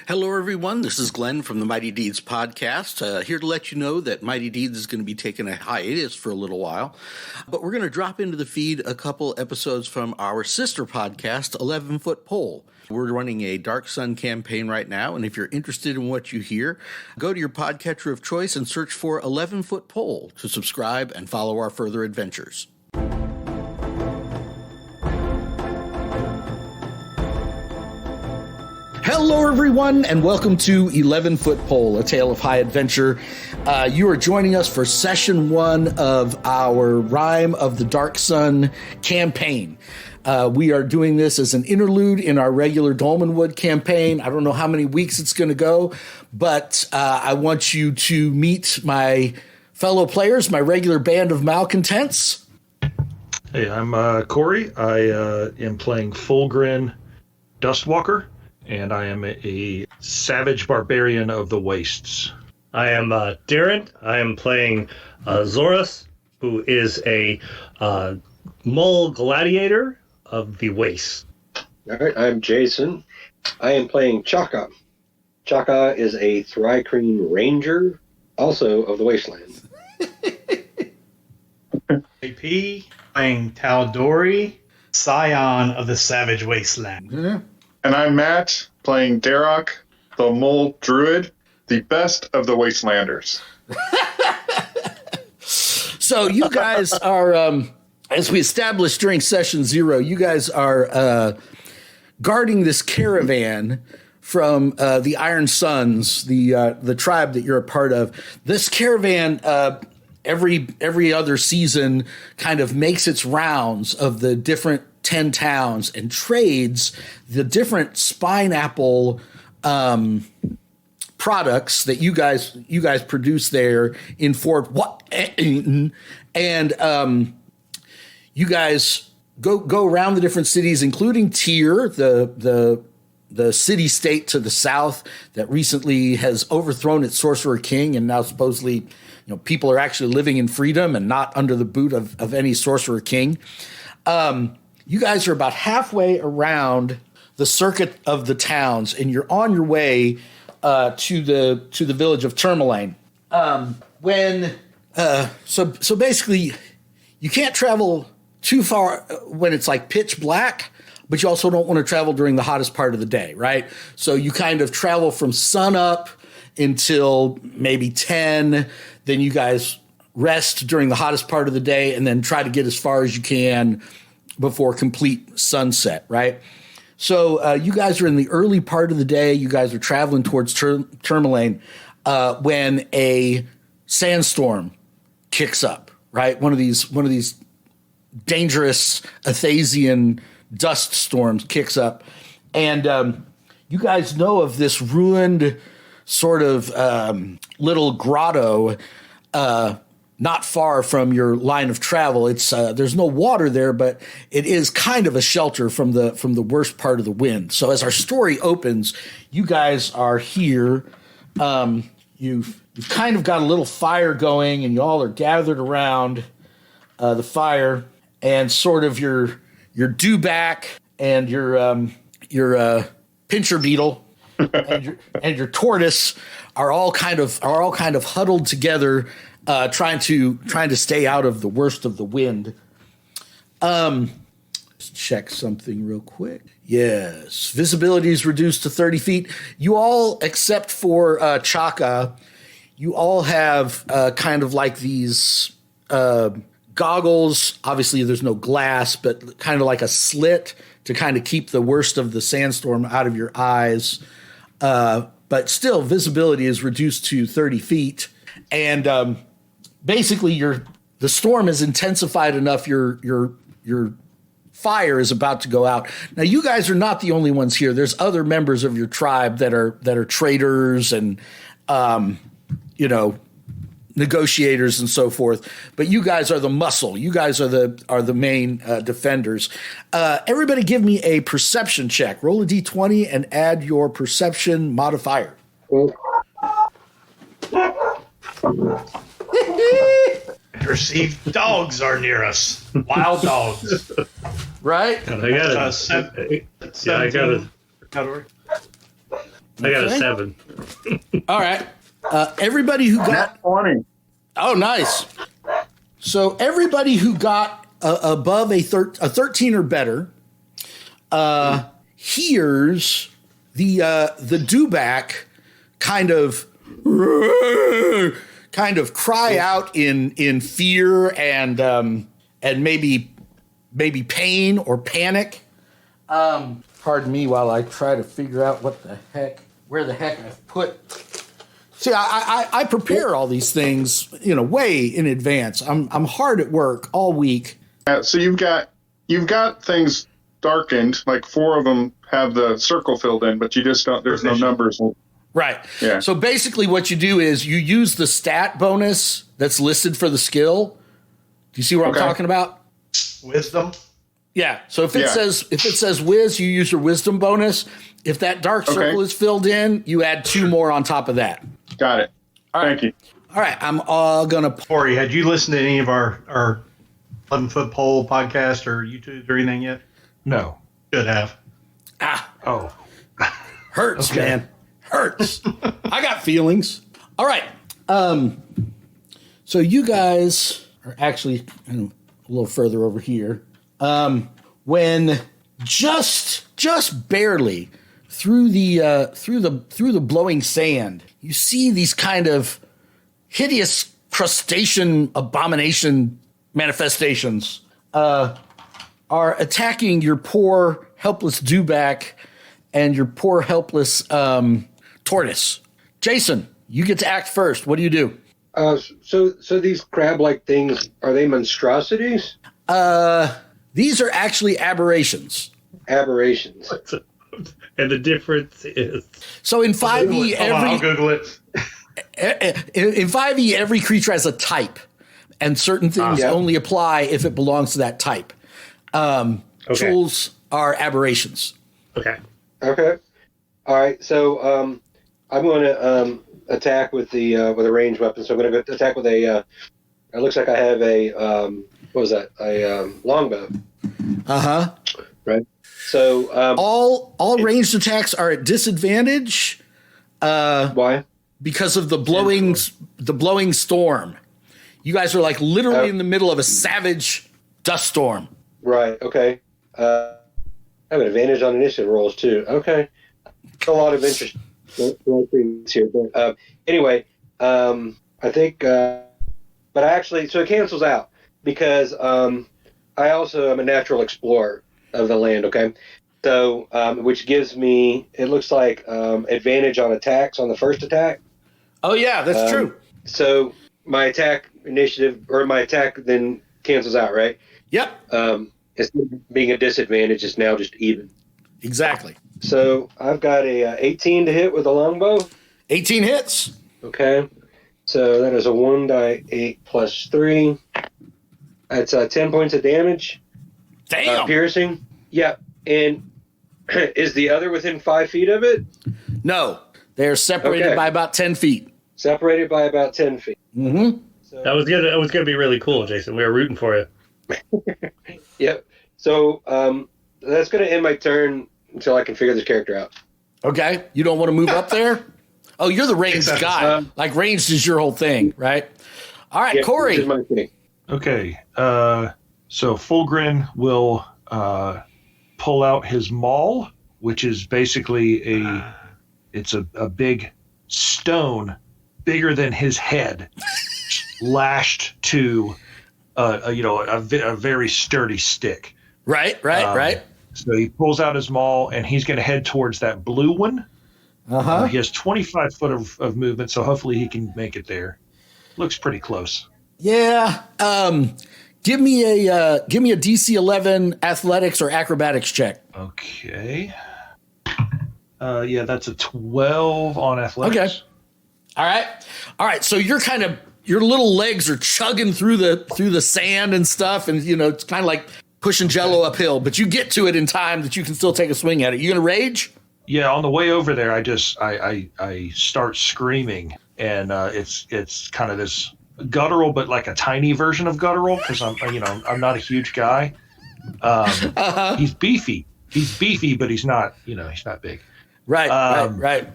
Hello, everyone. This is Glenn from the Mighty Deeds podcast, here to let you know that Mighty Deeds is going to be taking a hiatus for a little while, but we're going to drop into the feed a couple episodes from our sister podcast, 11 Foot Pole. We're running a Dark Sun campaign right now, and if you're interested in what you hear, go to your podcatcher of choice and search for 11 Foot Pole to subscribe and follow our further adventures. Hello, everyone, and welcome to 11 Foot Pole, A Tale of High Adventure. You are joining us for session 1 of our Rime of the Dark Sun campaign. We are doing this as an interlude in our regular Dolmenwood campaign. I don't know how many weeks it's going to go, but I want you to meet my fellow players, my regular band of malcontents. Hey, I'm Corey. I am playing Fulgrin Dustwalker, and I am a savage barbarian of the wastes. I am Darren. I am playing Zorus, who is a mole gladiator of the waste. All right, I'm Jason. I am playing Chaka. Chaka is a Thrycreen ranger, also of the Wasteland. AP, playing Taldori, scion of the Savage Wasteland. Yeah. And I'm Matt, playing Darok, the Mole Druid, the best of the Wastelanders. So you guys are, as we established during session 0, you guys are guarding this caravan from the Iron Sons, the tribe that you're a part of. This caravan, every other season, kind of makes its rounds of the different 10 towns and trades the different spine apple products that you guys produce there in Fort Washington, and you guys go around the different cities, including Tyr, the city state to the south that recently has overthrown its sorcerer king, and now supposedly, people are actually living in freedom and not under the boot of any sorcerer king. You guys are about halfway around the circuit of the towns, and you're on your way to the village of Tourmaline. So basically, you can't travel too far when it's like pitch black, but you also don't want to travel during the hottest part of the day, right? So you kind of travel from sun up until maybe 10. Then you guys rest during the hottest part of the day, and then try to get as far as you can before complete sunset, right? So you guys are in the early part of the day. You guys are traveling towards Tourmaline when a sandstorm kicks up, right? One of these dangerous Athasian dust storms kicks up, and you guys know of this ruined sort of little grotto not far from your line of travel. It's there's no water there, but it is kind of a shelter from the worst part of the wind. So as our story opens, you guys are here. You've kind of got a little fire going, and you all are gathered around the fire, and sort of your dewback and your pincher beetle and your tortoise are all kind of huddled together, trying to stay out of the worst of the wind. Let's check something real quick. Yes, visibility is reduced to 30 feet. You all, except for Chaka, you all have kind of like these goggles. Obviously, there's no glass, but kind of like a slit to kind of keep the worst of the sandstorm out of your eyes. But still, visibility is reduced to 30 feet. And basically, the storm has intensified enough. Your fire is about to go out. Now, you guys are not the only ones here. There's other members of your tribe that are traders and negotiators and so forth. But you guys are the muscle. You guys are the main defenders. Everybody, give me a perception check. Roll a d20 and add your perception modifier. Perceived dogs are near us. Wild dogs. Right? And I got it. I got it. Category. I got a Okay. 7. All right. Everybody who got Nat 20. oh, nice. So everybody who got above a 13 or better hears the dewback kind of cry out in fear and maybe pain or panic. Pardon me while I try to figure out where the heck I've put. See, I prepare all these things, way in advance. I'm hard at work all week. So you've got things darkened, like 4 of them have the circle filled in, but you just don't. There's no numbers. Right. Yeah. So basically, what you do is you use the stat bonus that's listed for the skill. Do you see what I'm talking about? Wisdom. Yeah. So if it says whiz, you use your wisdom bonus. If that dark circle is filled in, you add 2 more on top of that. Got it. Thank you. All right. I'm gonna. Corey, had you listened to any of our 11-foot pole podcast or YouTube or anything yet? No. Should have. Oh. Hurts, man. Hurts. I got feelings. All right. So you guys are actually a little further over here. When just barely through the blowing sand, you see these kind of hideous crustacean abomination manifestations are attacking your poor helpless dewback and your poor helpless tortoise. Jason, you get to act first. What do you do? So these crab-like things, are they monstrosities? These are actually aberrations. Aberrations. And the difference is... So in 5e, I'll Google it. in 5e, every creature has a type, and certain things only apply if it belongs to that type. Tools are aberrations. Okay. Okay. All right. So I'm going to attack with a ranged weapon. So I'm going to attack with a. It looks like I have a what was that? A longbow. Right. So all ranged attacks are at disadvantage. Why? Because of the blowing storm. You guys are like literally in the middle of a savage dust storm. Right. Okay. I have an advantage on initiative rolls too. Okay. A lot of interest here, but anyway, I think, but I actually, so it cancels out because I also am a natural explorer of the land. Okay. So, which gives me, it looks like advantage on attacks on the first attack. Oh yeah, that's true. So my attack initiative or my attack then cancels out, right? Yep. Instead of being a disadvantage, it's now just even. Exactly. So I've got a 18 to hit with a longbow. 18 hits. Okay. So that is a 1d8 plus 3. That's 10 points of damage. Damn. Piercing. Yeah. And is the other within 5 feet of it? No, they're separated by about 10 feet. Separated by about 10 feet. Mm-hmm. So, That was gonna be really cool, Jason. We were rooting for you. yep. So that's going to end my turn until I can figure this character out. Okay. You don't want to move up there? Oh, you're the ranged guy. Like ranged is your whole thing, right? All right, Yeah, Corey. this is my thing. Okay. So Fulgrin will pull out his maul, which is basically it's a big stone bigger than his head, lashed to a very sturdy stick. Right. So he pulls out his maul and he's going to head towards that blue one. He has 25 foot of movement, so hopefully he can make it there. Looks pretty close. Yeah. Give me a DC 11 athletics or acrobatics check. Okay. Yeah, that's a 12 on athletics. Okay. All right. So your little legs are chugging through the sand and stuff, and it's kind of like pushing Jello uphill, but you get to it in time that you can still take a swing at it. You gonna rage? Yeah, on the way over there, I start screaming, and it's kind of this guttural, but like a tiny version of guttural because I'm not a huge guy. He's beefy, but he's not he's not big. Right.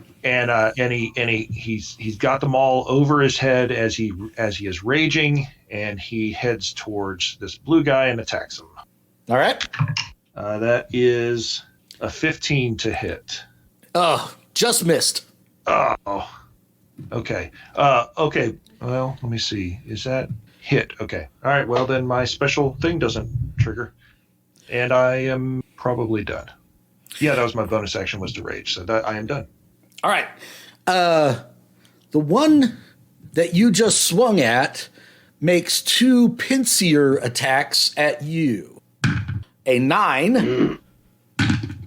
he's got them all over his head as he is raging, and he heads towards this blue guy and attacks him. All right. That is a 15 to hit. Oh, just missed. Oh, okay. Okay. Well, let me see. Is that hit? Okay. All right. Well, then my special thing doesn't trigger, and I am probably done. Yeah, that was my bonus action, was to rage, so that I am done. All right. The one that you just swung at makes 2 pincier attacks at you. A 9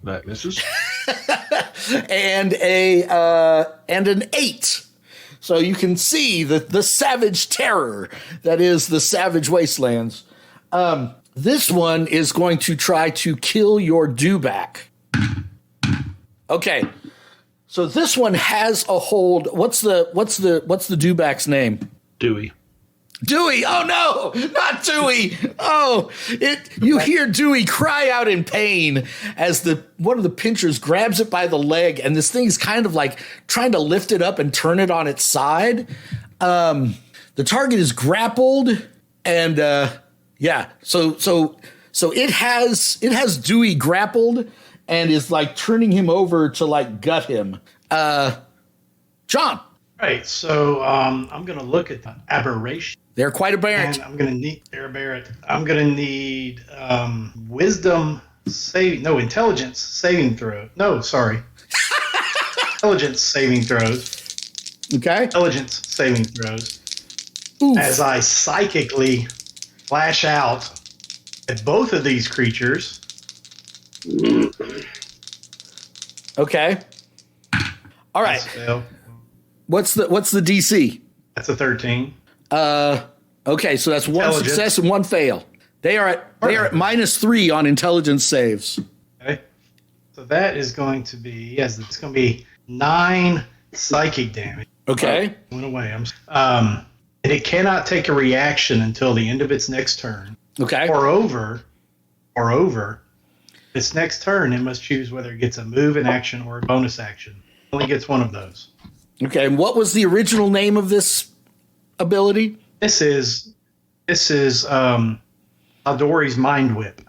That misses. and an 8. So you can see the savage terror that is the Savage Wastelands. This one is going to try to kill your dewback. Okay. So this one has a hold. What's the dewback's name? Dewey. Dewey. Oh no, not Dewey. Oh, you hear Dewey cry out in pain as one of the pinchers grabs it by the leg, and this thing's kind of like trying to lift it up and turn it on its side. The target is grappled, and so it has Dewey grappled and is like turning him over to like gut him. John. Right. So I'm going to look at the aberration. They're quite aberrant. And I'm going to need I'm going to need intelligence saving throw. No, sorry. Intelligence saving throws. Okay. Intelligence saving throws. Oof. As I psychically flash out at both of these creatures. Okay. All right. What's the DC? That's a 13. Okay, so that's one success and one fail. They are at -3 on intelligence saves. Okay. So that is going to be it's going to be 9 psychic damage. Okay. Went away. And it cannot take a reaction until the end of its next turn. Okay. Moreover, its next turn, it must choose whether it gets a move, an action, or a bonus action. It only gets one of those. Okay, and what was the original name of this ability? This is Aldori's Mind Whip.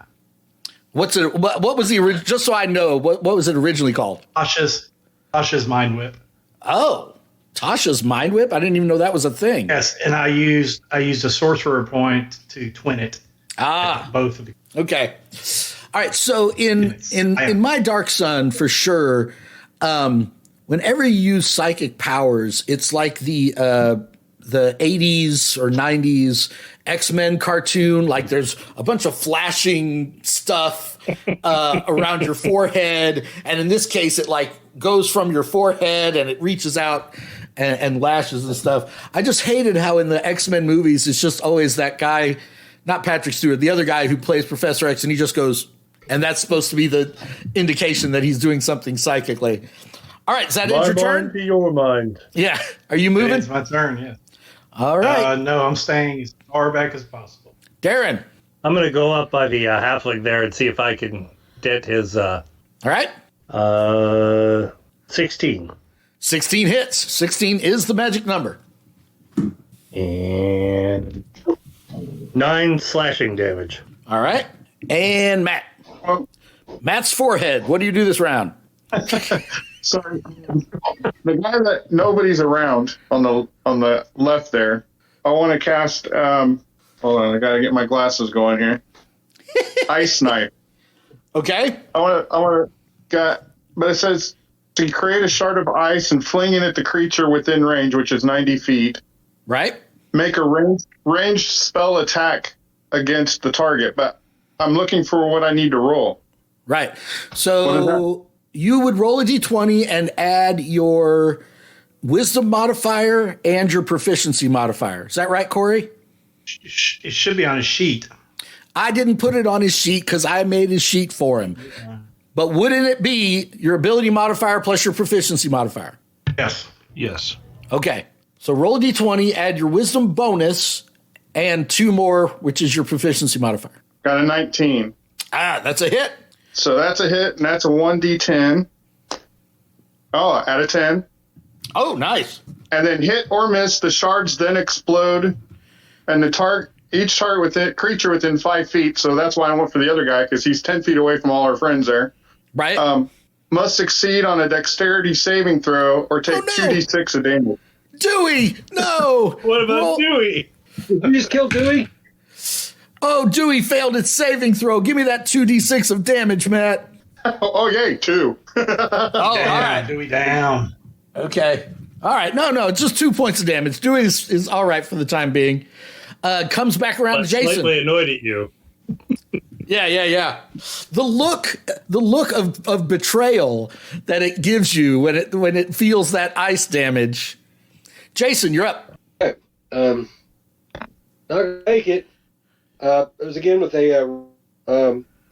What's it? What was the original? Just so I know, what was it originally called? Tasha's Mind Whip. Oh, Tasha's Mind Whip. I didn't even know that was a thing. Yes, and I used a sorcerer point to twin it. Both of them. Okay. All right. So in my Dark Sun, for sure, whenever you use psychic powers, it's like the 80s or 90s X-Men cartoon. Like there's a bunch of flashing stuff around your forehead, and in this case, it like goes from your forehead and it reaches out and lashes and stuff. I just hated how in the X-Men movies, it's just always that guy, not Patrick Stewart, the other guy who plays Professor X, and he just goes, and that's supposed to be the indication that he's doing something psychically. All right, is that your turn? Mind be your mind. Yeah. Are you moving? It's my turn, yeah. All right. No, I'm staying as far back as possible. Darren. I'm going to go up by the halfling there and see if I can get his... All right. 16. 16 hits. 16 is the magic number. And 9 slashing damage. All right. And Matt. Matt's forehead. What do you do this round? Sorry, the guy that nobody's around on the left there. I want to cast. Hold on, I gotta get my glasses going here. Ice knife. Okay. I want to. But it says to create a shard of ice and fling it at the creature within range, which is 90 feet. Right. Make a ranged spell attack against the target, but I'm looking for what I need to roll. Right. So you would roll a d20 and add your wisdom modifier and your proficiency modifier. Is that right, Corey? It should be on a sheet. I didn't put it on his sheet because I made his sheet for him. But wouldn't it be your ability modifier plus your proficiency modifier? Yes. Yes. Okay. So roll a d20, add your wisdom bonus, and 2 more, which is your proficiency modifier. Got a 19. That's a hit. So that's a hit, and that's a 1d10. Oh, out of 10. Oh, nice. And then hit or miss, the shards then explode, and each target creature within 5 feet. So that's why I went for the other guy, because he's 10 feet away from all our friends there. Right. Must succeed on a dexterity saving throw or take 2d6 of damage. Dewey, no. What about Dewey? Did you just kill Dewey? Oh, Dewey failed its saving throw. Give me that 2d6 of damage, Matt. Oh, yay, 2. Oh, all right. Dewey down. Okay. All right. No, it's just 2 points of damage. Dewey is all right for the time being. Comes back around I'm to Jason. slightly annoyed at you. Yeah. The look of betrayal that it gives you when it feels that ice damage. Jason, you're up. Okay. Not gonna take it. It was again with a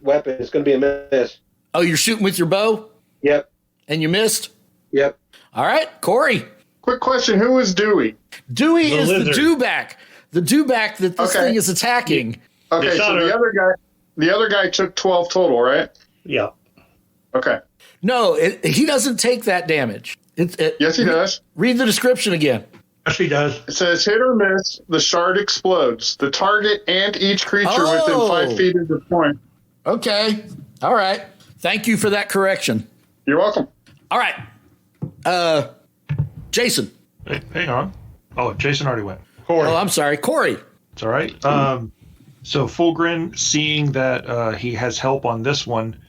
weapon. It's going to be a miss. Oh, you're shooting with your bow? Yep. And you missed? Yep. All right, Corey. Quick question, who is Dewey? Dewey is lizard. the dewback. The dewback that this Okay. thing is attacking. Okay, shot so her. the other guy took 12 total, right? Yeah. Okay. No, he doesn't take that damage. Yes, he does. Read the description again. Yes, he does. It says hit or miss, the shard explodes. The target and each creature within 5 feet of the point. Okay. All right. Thank you for that correction. You're welcome. All right. Jason. Hey, hang on. Oh, Jason already went. Corey. Oh, I'm sorry. Corey. It's all right. So Fulgrin, seeing that he has help on this one,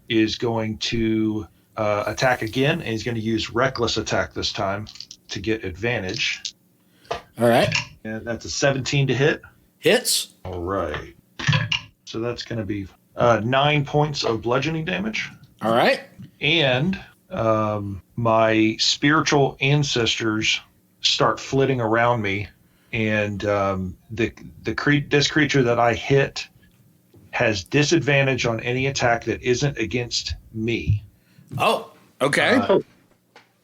is going to attack again, and he's going to use Reckless Attack this time to get advantage. All right. And that's a 17 to hit. Hits. All right. So that's going to be 9 points of bludgeoning damage. All right. And my spiritual ancestors start flitting around me, and this creature that I hit has disadvantage on any attack that isn't against me. Oh, okay.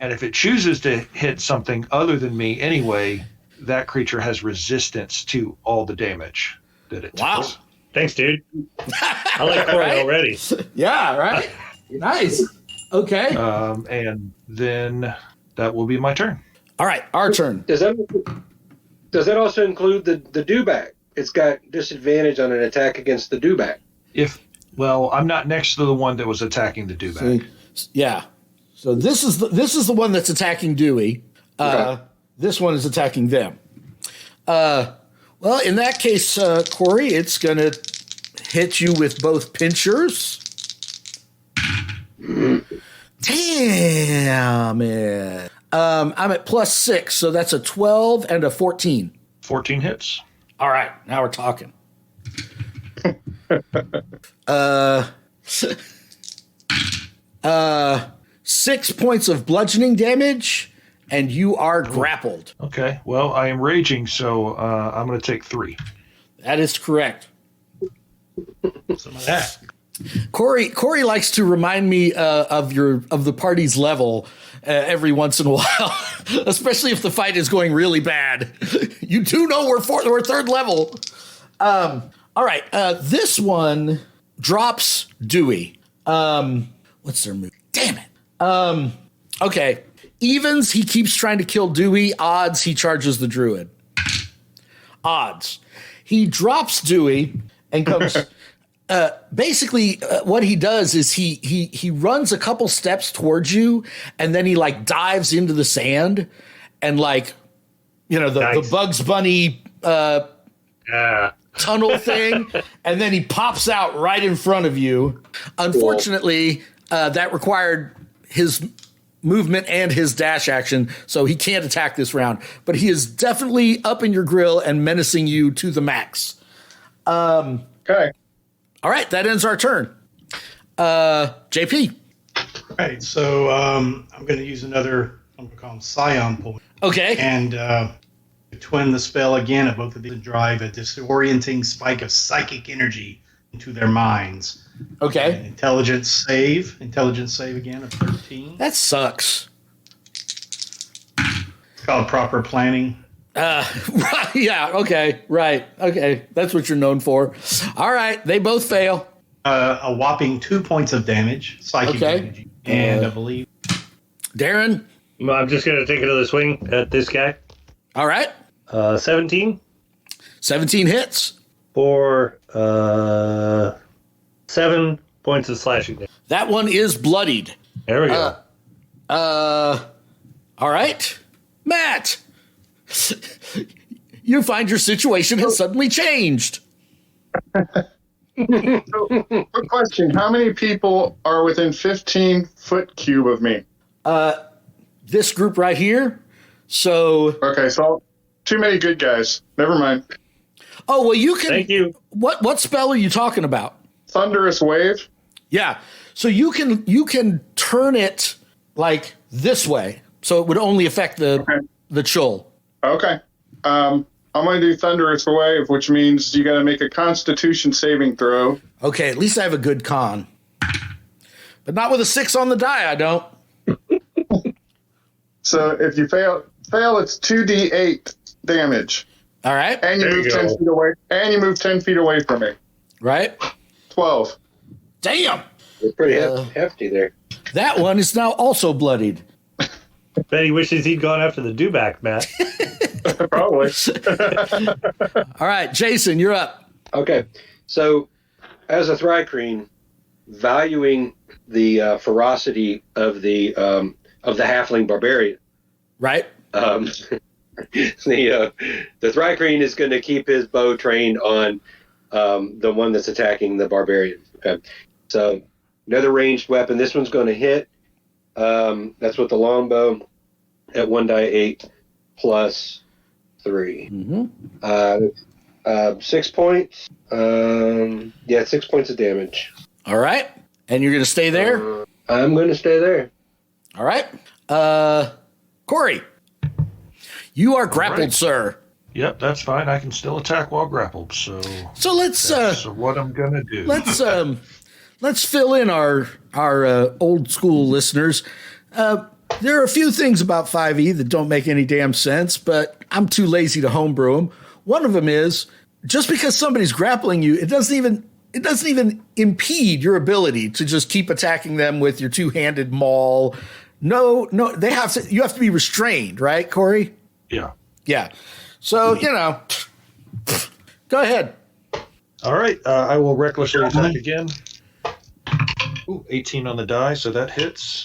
And if it chooses to hit something other than me anyway, that creature has resistance to all the damage that it Wow. takes. Thanks, dude. I like Corey Right? already. Yeah, right? Nice. Okay. And then that will be my turn. All right, our turn. Does that also include the dewback? It's got disadvantage on an attack against the dewback. I'm not next to the one that was attacking the dewback. Yeah. So this is the one that's attacking Dewey. Okay. This one is attacking them. Well, in that case, Corey, it's going to hit you with both pinchers. Damn it. I'm at +6, so that's a 12 and a 14. 14 hits. All right, now we're talking. 6 points of bludgeoning damage, and you are grappled. Okay. Well, I am raging, so I'm going to take 3. That is correct. Some of that. Corey likes to remind me of the party's level every once in a while, especially if the fight is going really bad. You do know we're 3rd level. All right, this one drops Dewey. What's their move? Damn it. Okay, evens. He keeps trying to kill Dewey. Odds. He charges the druid. Odds. He drops Dewey and comes. Basically, what he does is he runs a couple steps towards you, and then he like dives into the sand, and like, you know, the Bugs Bunny tunnel thing, and then he pops out right in front of you. Unfortunately, that required his movement and his dash action, so he can't attack this round. But he is definitely up in your grill and menacing you to the max. Okay. All right, that ends our turn. JP. Right, so I'm going to use another, I'm going to call them Scion point. Okay. And twin the spell again at both of these and drive a disorienting spike of psychic energy into their minds. Okay. An intelligence save again of 13. That sucks. It's called proper planning. Right, yeah, okay, right. Okay, that's what you're known for. All right, they both fail. A whopping 2 points of damage, psychic Okay. energy. And I believe Darren? I'm just going to take another swing at this guy. All right. 17 17 hits. for 7 points of slashing damage. That one is bloodied. There we go. All right. Matt, you find your situation has suddenly changed. Quick question. How many people are within 15-foot cube of me? This group right here. So, Okay, so too many good guys. Never mind. oh, well, you can. Thank you. What spell are you talking about? Thunderous wave. Yeah. So you can turn it like this way. So it would only affect the chul. Okay. I'm going to do thunderous wave, which means you got to make a Constitution saving throw. Okay, at least I have a good con. But not with a 6 on the die, I don't. So if you fail, it's 2d8 damage, All right. and you There move you 10 go. feet away. And you move 10 feet away from me. Right. 12. Damn. They're pretty hefty there. That one is now also bloodied. Bet he wishes he'd gone after the dewback, Matt. Probably. All right, Jason, you're up. Okay, so as a Thrycreen, valuing the ferocity of the halfling barbarian, Right. the Thrycreen is going to keep his bow trained on the one that's attacking the barbarian. Okay, so another ranged weapon. This one's going to hit. That's with the longbow at 1d8 plus 3. Mm-hmm. 6 points. 6 points of damage. All right. And you're going to stay there? I'm going to stay there. All right. Corey, you are grappled, right. sir. Yep, that's fine. I can still attack while grappled. So So let's that's what I'm gonna do. let's fill in our old school listeners. There are a few things about 5e that don't make any damn sense, but I'm too lazy to homebrew them. One of them is just because somebody's grappling you, it doesn't even impede your ability to just keep attacking them with your two-handed maul. No, you have to be restrained, right, Corey? Yeah. Yeah. So, go ahead. All right. I will recklessly attack again. Ooh, 18 on the die, so that hits.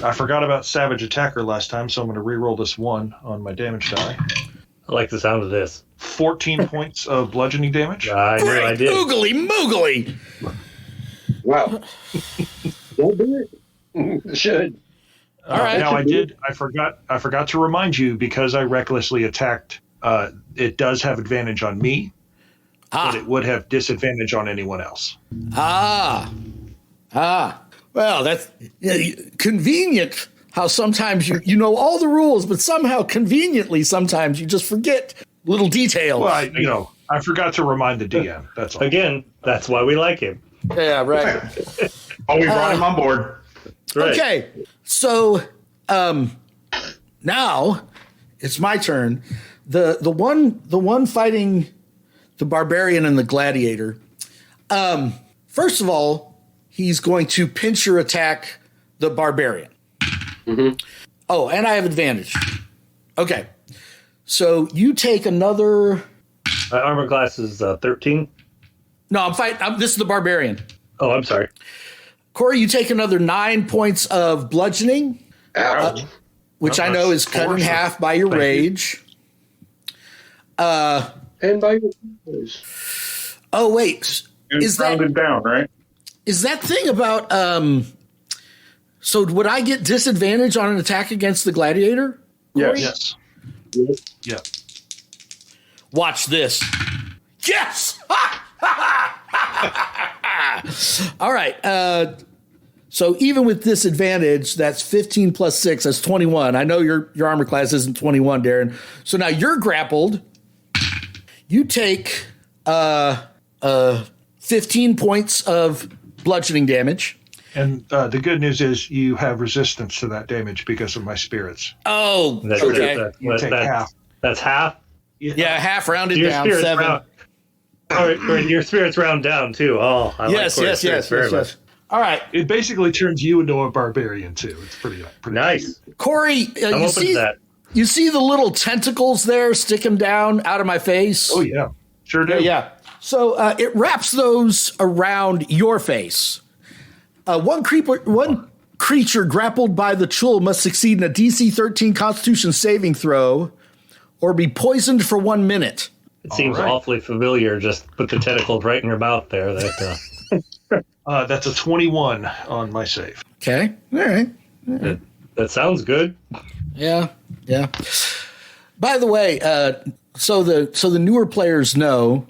I forgot about Savage Attacker last time, so I'm going to re-roll this 1 on my damage die. I like the sound of this. 14 points of bludgeoning damage. I knew I did. Oogly moogly. Wow. Don't do it. Should. All right. Now I forgot to remind you, because I recklessly attacked, it does have advantage on me, but it would have disadvantage on anyone else. Well, that's convenient how sometimes you know all the rules, but somehow conveniently sometimes you just forget little details. Well, I forgot to remind the DM. That's all. Again, that's why we like him. Yeah, right. Oh, we brought him on board. Right. Okay, so now it's my turn. The one fighting the barbarian and the gladiator. First of all, he's going to pincher attack the barbarian. Mm-hmm. Oh, and I have advantage. Okay, so you take another. My armor class is 13. No, I'm fighting. This is the barbarian. Oh, I'm sorry. Corey, you take another 9 points of bludgeoning, Ouch. which I know is cut in half by your rage. And by your boys. Oh wait, It's rounded down, right? is that thing about? So would I get disadvantage on an attack against the gladiator? Corey? Yes. Yeah. Watch this. Yes. All right. So even with disadvantage, that's 15 plus 6. That's 21. I know your armor class isn't 21, Darren. So now you're grappled. You take 15 points of bludgeoning damage. And the good news is you have resistance to that damage because of my spirits. Oh, That's, okay. You take half. That's half. Yeah, half rounded Your down, spirits 7. round. Or your spirits round down too. Oh, I Yes, like yes, spirits very much. All right, It basically turns you into a barbarian too. It's pretty Nice. Corey, I'm open to that. you see the little tentacles there sticking down out of my face? Oh yeah, sure do. Yeah. So it wraps those around your face. One creature grappled by the Chul must succeed in a DC 13 Constitution saving throw or be poisoned for 1 minute. It seems right. awfully familiar. Just put the tentacles right in your mouth there. That's a 21 on my save. Okay. All right. That sounds good. Yeah. Yeah. By the way, so the newer players know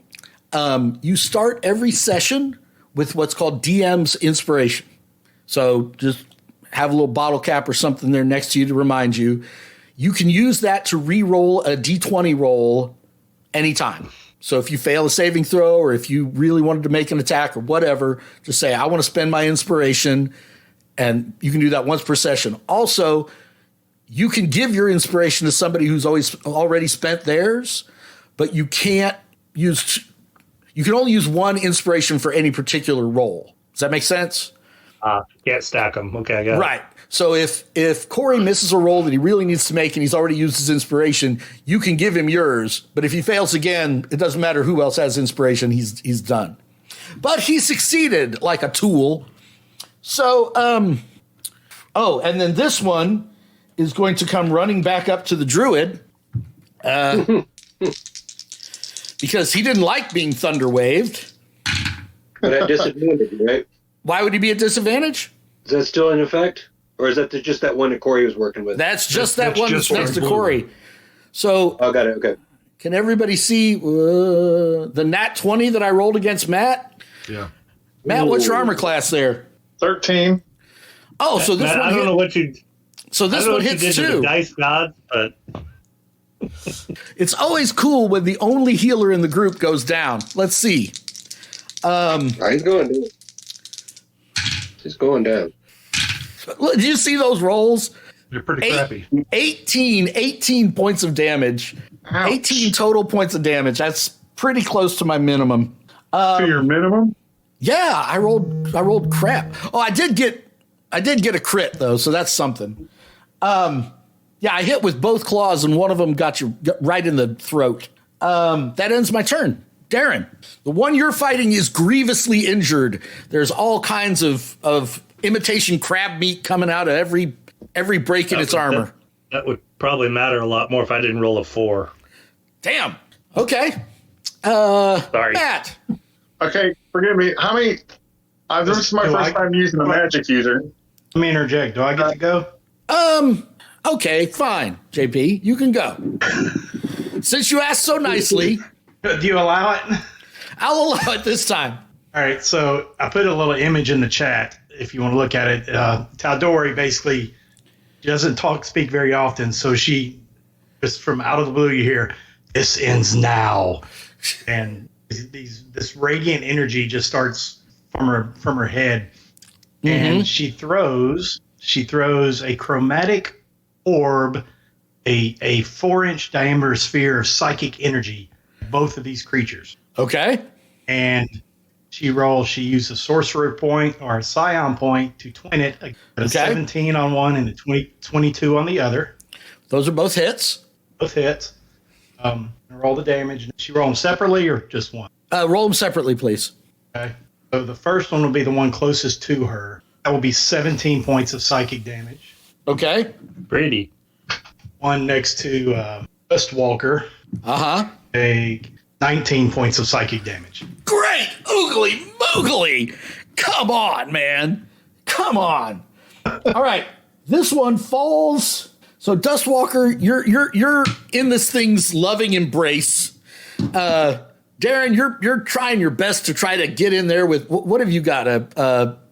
you start every session with what's called DM's inspiration. So just have a little bottle cap or something there next to you to remind you. You can use that to re-roll a D20 roll anytime. So if you fail a saving throw or if you really wanted to make an attack or whatever, just say, I want to spend my inspiration. And you can do that once per session. Also, you can give your inspiration to somebody who's already spent theirs, but you can only use one inspiration for any particular roll. Does that make sense? Can't stack them. Okay, I got it. Right. So if Corey misses a roll that he really needs to make and he's already used his inspiration, you can give him yours. But if he fails again, it doesn't matter who else has inspiration. He's done. But he succeeded like a tool. So, and then this one is going to come running back up to the druid because he didn't like being thunder waved. But at disadvantage, right? Why would he be at disadvantage? Is that still in effect? Or is that just that one that Corey was working with? That's just that That's one just that's next to one. Corey. So Oh, got it. Okay. can everybody see the nat 20 that I rolled against Matt? Yeah. Matt, what's your armor class there? 13. Oh, so this Matt, one I don't know what you. so I this don't know one what you hits did to the too. dice god, but It's always cool when the only healer in the group goes down. Let's see. He's going down. He's going down. Did you see those rolls? They're pretty crappy. 18 points of damage. Ouch. 18 total points of damage. That's pretty close to my minimum. To your minimum? Yeah, I rolled crap. Oh, I did get a crit though, so that's something. Yeah, I hit with both claws and one of them got you right in the throat. That ends my turn. Darren, the one you're fighting is grievously injured. There's all kinds of imitation crab meat coming out of every break in its armor. that would probably matter a lot more if I didn't roll a 4. Damn. Okay. Sorry. Matt. Okay, forgive me. How many? This is my first time using a magic user. Let me interject. Do I get to go? Okay, fine, JP. You can go. Since you asked so nicely, Do you allow it? I'll allow it this time. All right, so I put a little image in the chat if you want to look at it. Taldori basically doesn't speak very often, so she just from out of the blue you hear, "This ends now," and this radiant energy just starts from her head, and she throws a chromatic orb, a 4-inch diameter sphere of psychic energy, both of these creatures. Okay. And she used a sorcerer point or a scion point to twin it, a 17 on one and a 22 on the other. Those are both hits. Both hits. Roll the damage. She roll them separately or just one? Roll them separately, please. Okay. So the first one will be the one closest to her. That will be 17 points of psychic damage. Okay. Brady. One next to Dustwalker, Uh-huh. a 19 points of psychic damage. Great! Oogly moogly! Come on, man. Come on. All right. This one falls. So Dustwalker, you're in this thing's loving embrace. Darren, you're trying your best to try to get in there with what have you got?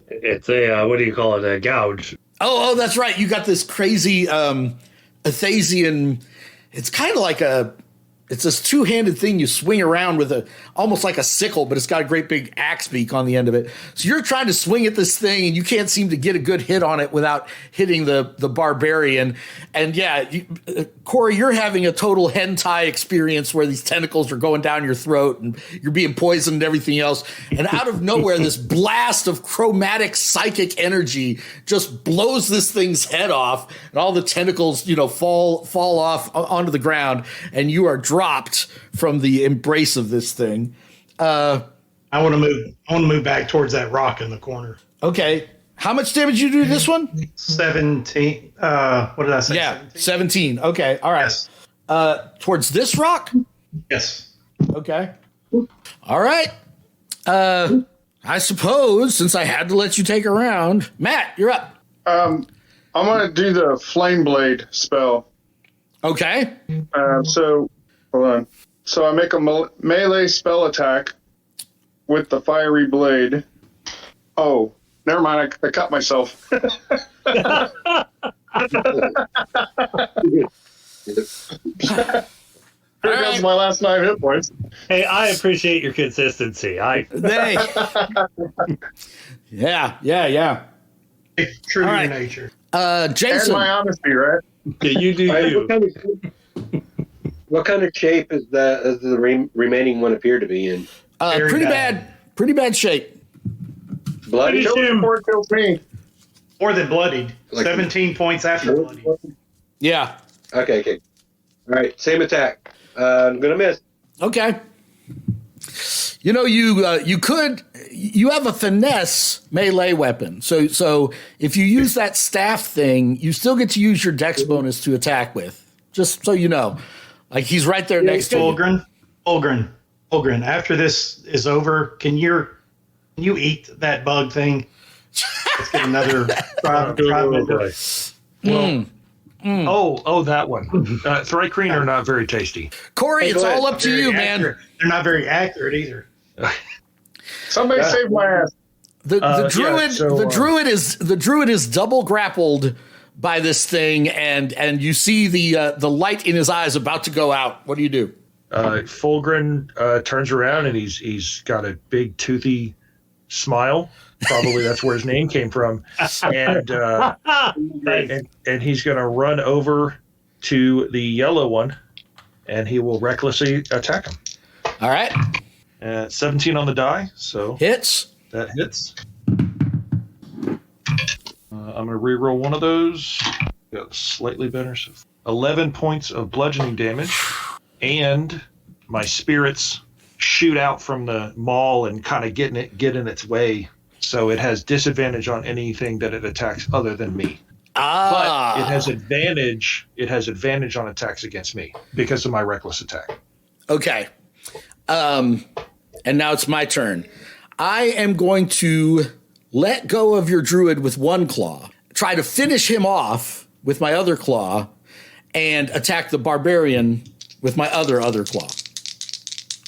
It's a what do you call it? A gouge. Oh, that's right. You got this crazy Athasian. It's kind of like a it's this two-handed thing you swing around with almost like a sickle, but it's got a great big axe beak on the end of it. So you're trying to swing at this thing, and you can't seem to get a good hit on it without hitting the barbarian. And yeah, Corey, you're having a total hentai experience where these tentacles are going down your throat and you're being poisoned and everything else. And out of nowhere, this blast of chromatic psychic energy just blows this thing's head off, and all the tentacles, fall off onto the ground, and you are dropped from the embrace of this thing. I want to move back towards that rock in the corner. Okay. How much damage you do to this one? 17. What did I say? Yeah, 17. Okay. All right. Yes. Towards this rock? Yes. Okay. All right. I suppose since I had to let you take a round, Matt, you're up. I'm going to do the flame blade spell. Okay. So, hold on. So I make a melee spell attack with the fiery blade. Oh, never mind. I cut myself. There goes my last 9 hit points. Hey, I appreciate your consistency. Yeah. True All to right. your nature. And Jason. my honesty, right? Yeah, you do you. What kind of shape is the remaining one appear to be in? Pretty bad shape. Bloody? Finish him. Before it kills me. More than bloodied. Like- 17 points after bloodied. Yeah. Okay. All right, same attack. I'm gonna miss. Okay. You have a finesse melee weapon. So if you use that staff thing, you still get to use your dex bonus to attack with. Just so you know. Like he's right there next to you. Ulgrin, after this is over, can you eat that bug thing? Let's get another tribe member. Oh, that one. Thrycreen are not very tasty. Corey, it's all up to you, man. They're not very accurate either. Somebody save my ass. The druid is double grappled by this thing, and you see the light in his eyes about to go out. What do you do? Fulgrin turns around and he's got a big toothy smile. Probably that's where his name came from. And and he's going to run over to the yellow one, and he will recklessly attack him. All right. 17 on the die, so Hits. that hits. I'm going to reroll one of those. Got slightly better. So 11 points of bludgeoning damage, and my spirits shoot out from the maul and kind of get in its way. So it has disadvantage on anything that it attacks other than me. But it has advantage. It has advantage on attacks against me because of my reckless attack. Okay. And now it's my turn. I am going to let go of your druid with one claw, try to finish him off with my other claw, and attack the barbarian with my other claw.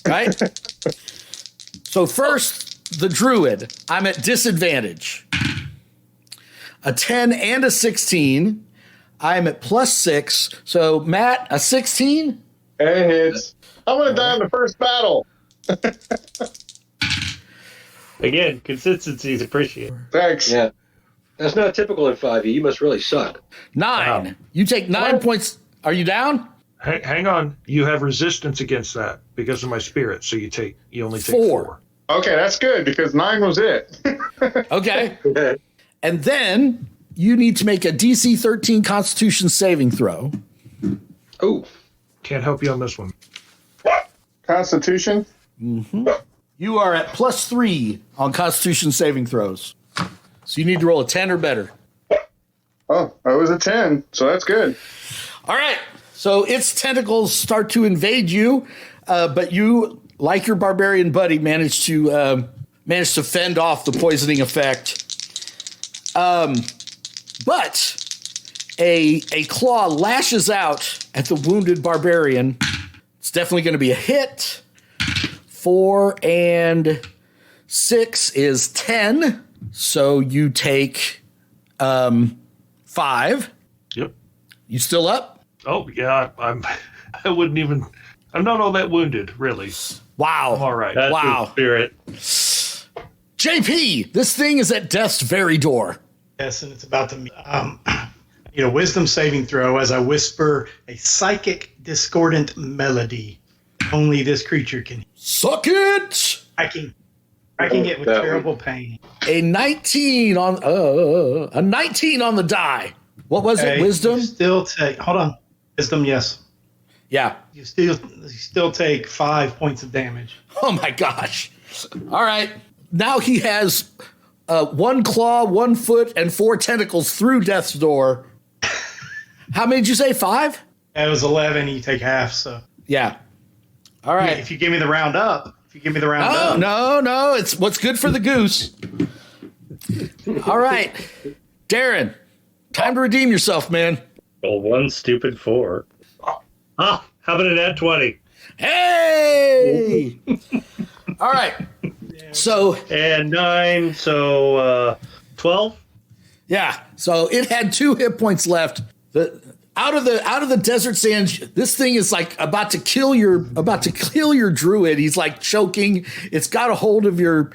Right? So first, the druid. I'm at disadvantage. A 10 and a 16. I'm at +6. So, Matt, a 16? It hits. I'm going to die in the first battle. Again, consistency is appreciated. Thanks. Yeah. That's not typical in 5e. You must really suck. 9. Wow. You take 9 points. Are you down? Hang on. You have resistance against that because of my spirit. So you only take 4. 4. Okay, that's good because 9 was it. Okay. And then you need to make a DC 13 Constitution saving throw. Oh, Can't help you on this one. Constitution? You are at +3 on Constitution saving throws. So you need to roll a 10 or better. Oh, I was a 10, so that's good. All right. So its tentacles start to invade you, but you, like your barbarian buddy, managed to fend off the poisoning effect. But a claw lashes out at the wounded barbarian. It's definitely going to be a hit. 4 and 6 is 10. So you take 5. Yep. You still up? Oh yeah, I wouldn't even I'm not all that wounded, really. Wow. I'm all right. That's Wow. the spirit. JP, this thing is at death's very door. Yes, and it's about to meet. A wisdom saving throw as I whisper a psychic discordant melody. Only this creature can. Suck it! Cracking it with terrible pain. A 19 on the die. What was it? Wisdom? You still take. Hold on. Wisdom, yes. Yeah. You still take 5 points of damage. Oh my gosh. All right. Now he has 1 claw, 1 foot, and 4 tentacles through death's door. How many did you say? 5? That was 11. You take half. So Yeah. All right. if you give me the round up, No. It's what's good for the goose. All right. Darren, time to redeem yourself, man. Well, 1 stupid 4. Ah, how about an at 20? Hey! All right. So, And 9, so 12? yeah. So it had 2 hit points left. Out of the desert sand, this thing is like about to kill your druid. He's like choking. It's got a hold of your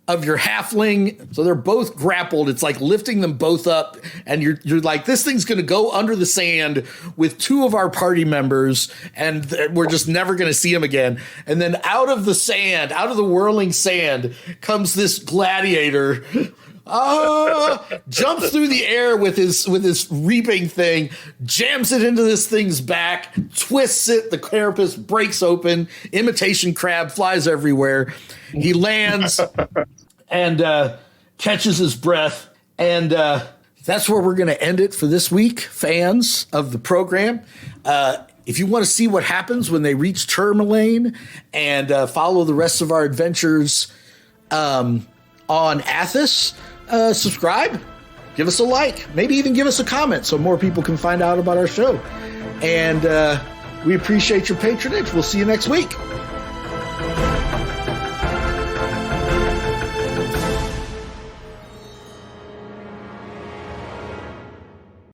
halfling, so they're both grappled. It's like lifting them both up, and you're like, this thing's gonna go under the sand with 2 of our party members, and we're just never gonna see him again. And then out of the whirling sand, comes this gladiator. Jumps through the air with his reaping thing, jams it into this thing's back, twists it, the carapace breaks open, imitation crab flies everywhere. He lands and catches his breath, and that's where we're going to end it for this week, fans of the program. If you want to see what happens when they reach Tourmaline and follow the rest of our adventures on Athas, subscribe, give us a like, maybe even give us a comment so more people can find out about our show. And we appreciate your patronage. We'll see you next week.